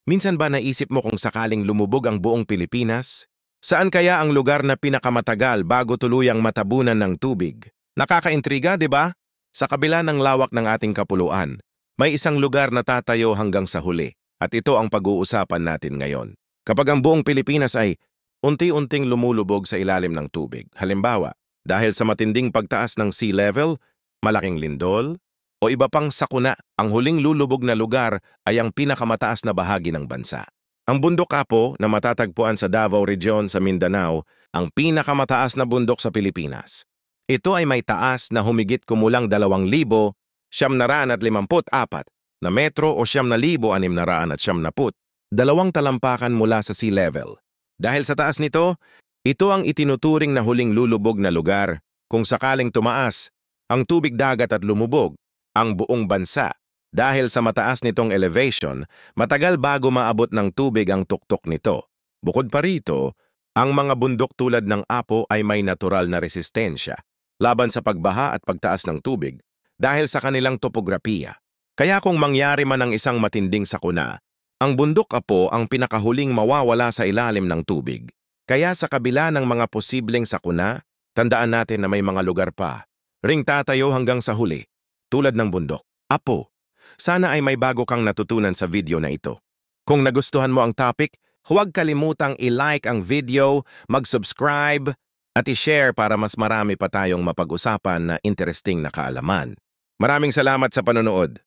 Minsan ba naisip mo kung sakaling lumubog ang buong Pilipinas? Saan kaya ang lugar na pinakamatagal bago tuluyang matabunan ng tubig? Nakakaintriga, di ba? Sa kabila ng lawak ng ating kapuluan, may isang lugar na tatayo hanggang sa huli. At ito ang pag-uusapan natin ngayon. Kapag ang buong Pilipinas ay unti-unting lumulubog sa ilalim ng tubig, halimbawa, dahil sa matinding pagtaas ng sea level, malaking lindol, o iba pang sakuna, ang huling lulubog na lugar ay ang pinakamataas na bahagi ng bansa. Ang bundok Apo na matatagpuan sa Davao Region sa Mindanao, ang pinakamataas na bundok sa Pilipinas. Ito ay may taas na humigit kumulang 2,754 na metro o 9,670, dalawang talampakan mula sa sea level. Dahil sa taas nito, ito ang itinuturing na huling lulubog na lugar. Kung sakaling tumaas ang tubig dagat at lumubog ang buong bansa, dahil sa mataas nitong elevation, matagal bago maabot ng tubig ang tuktok nito. Bukod pa rito, ang mga bundok tulad ng Apo ay may natural na resistensya laban sa pagbaha at pagtaas ng tubig dahil sa kanilang topografiya. Kaya kung mangyari man ang isang matinding sakuna, ang bundok Apo ang pinakahuling mawawala sa ilalim ng tubig. Kaya sa kabila ng mga posibleng sakuna, tandaan natin na may mga lugar pa ring tatayo hanggang sa huli, tulad ng bundok Apo. Sana ay may bago kang natutunan sa video na ito. Kung nagustuhan mo ang topic, huwag kalimutang i-like ang video, mag-subscribe, at i-share para mas marami pa tayong mapag-usapan na interesting na kaalaman. Maraming salamat sa panonood.